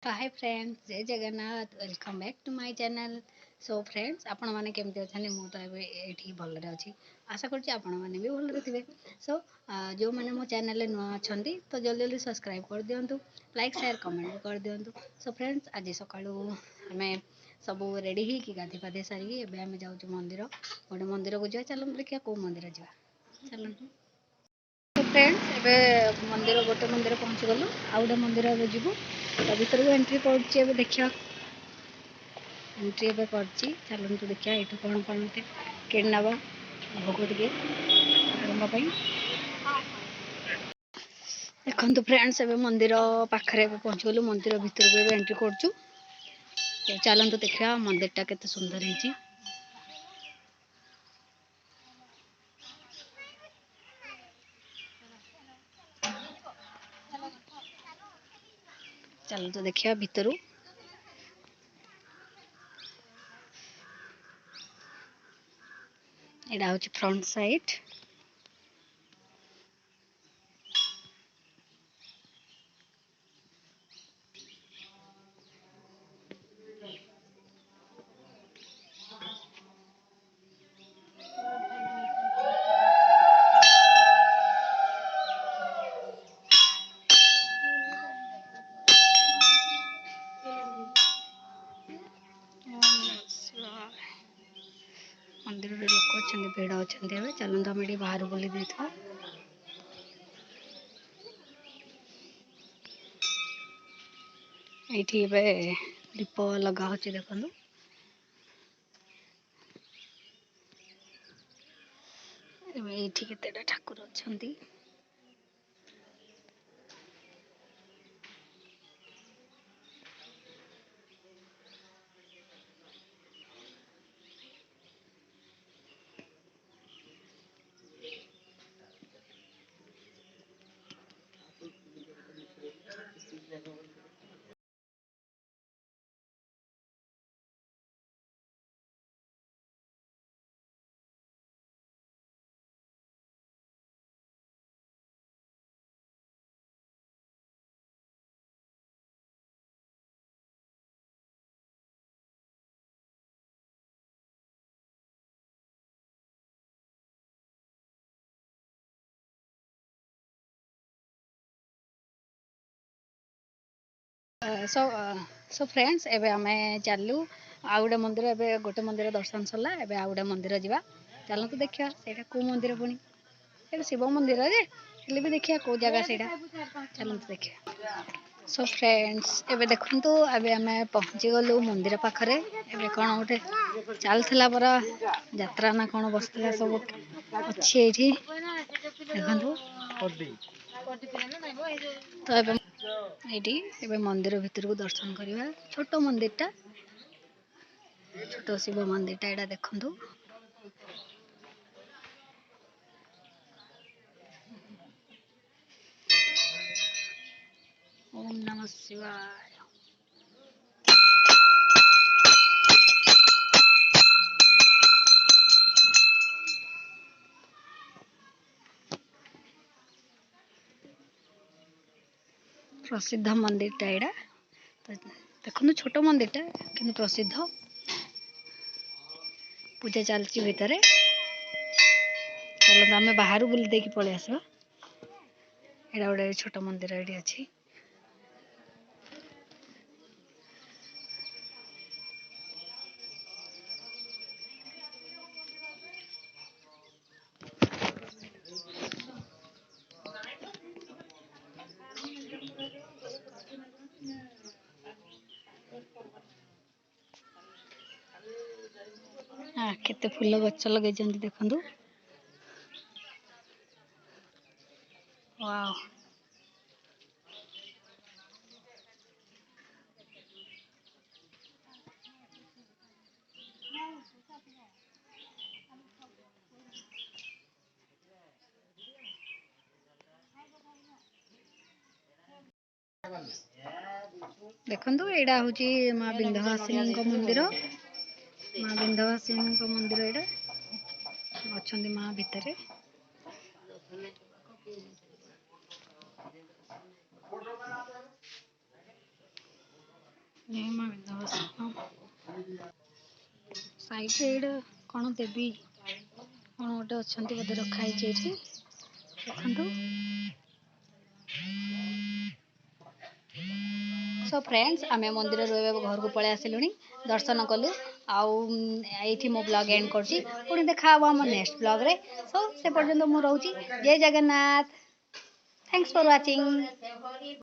तो hi friends, जय Jagannath, welcome back to my channel. So friends, आपण मैंने केमती अच्छा मु तो ये भलरे अच्छी आशा करुँच आपण मैंने भी भलरे थे। सो जो मैंने मो चैनल नुआ अच्छा तो जल्दी जल्दी सब्सक्राइब कर दिंतु, लाइक शेयर कमेंट भी कर दिंतु। सो फ्रेंड्स, आज सका आम सब रेडी ही गाधी पाधे सारिकी एबे आम जाऊँ मंदिर, गोटे मंदिर को जा। चलो देखिए कौ मंदिर जा, चलतु। तो फ्रेंड्स, एबे मंदिर गोटे मंदिर पहुँची गलु, आउ गोटे मंदिर एबे जीवु। तो भीतर को एंट्री कर देखिया, एंट्री एबे कर चलतु देखिया ये कौन कौन कि नब भोग टे देखु फ्रेंड्स। एबे मंदिर पाखे पहुँची गलु, मंदिर भीतर को एंट्री कर चलतु देखिया मंदिर टा केते सुंदर है। चलतु देखिया भीतर एटा हूँ फ्रंट साइड। मंदिर लोक अच्छा भिड़ अच्छा, चलते आम ये बाहर बुले देता। ये दीप लगा हो देखु, ये केतेटा ठाकुर अच्छा। सो फ्रेंड्स, एबे आमे चलू आ गोटे मंदिर। एबे गोटे मंदिर दर्शन सरला, एबे आ गोटे मंदिर जीवा। चलतु देखिया सेटा को मंदिर, पुणी एटा शिव मंदिर जे हेले भी देखिया को जगह सेटा। चलतु देखिया। सो फ्रेंड्स, एबे देखंतु एबे आमे पहुंची गलु मंदिर पाखरे। एबे कोन गोटे चलथला परा यात्रा ना कोन बसला सब अच्छी एठी देखंतु। तो एबे मंदिर भीतर को दर्शन करवा। छोटो मंदिर टा, छोटो शिव मंदिर टा एटा देखंतु। ओम नमः शिवाय। प्रसिद्ध मंदिर टा एटा, देखो छोटो मंदिर टा कि प्रसिद्ध। पूजा चलती भितर। चलो आम बाहर बुले देकी पलि आसवा। एटा गोटे छोट मंदिर ये अच्छी। हाँ, केते फूल गच लगे देखु। वाओ, देखु एटा हूँ माँ विंध्यवासिनी मंदिर। माँ विंध्यवासिनी मंदिर एटा अच्छा माँ भितर। साइड कौन देवी कौन गोटे अच्छा बोधे रखाई देखु सो फ्रेंड्स आम मंदिर घर को पलि आसिलु दर्शन कलु आईठी मो ब्लॉग एंड करछि पुणी देखा हम नेक्स्ट ब्लॉग रे सो से पर्यंत मु रहूची जय जगन्नाथ थैंक्स फॉर वाचिंग।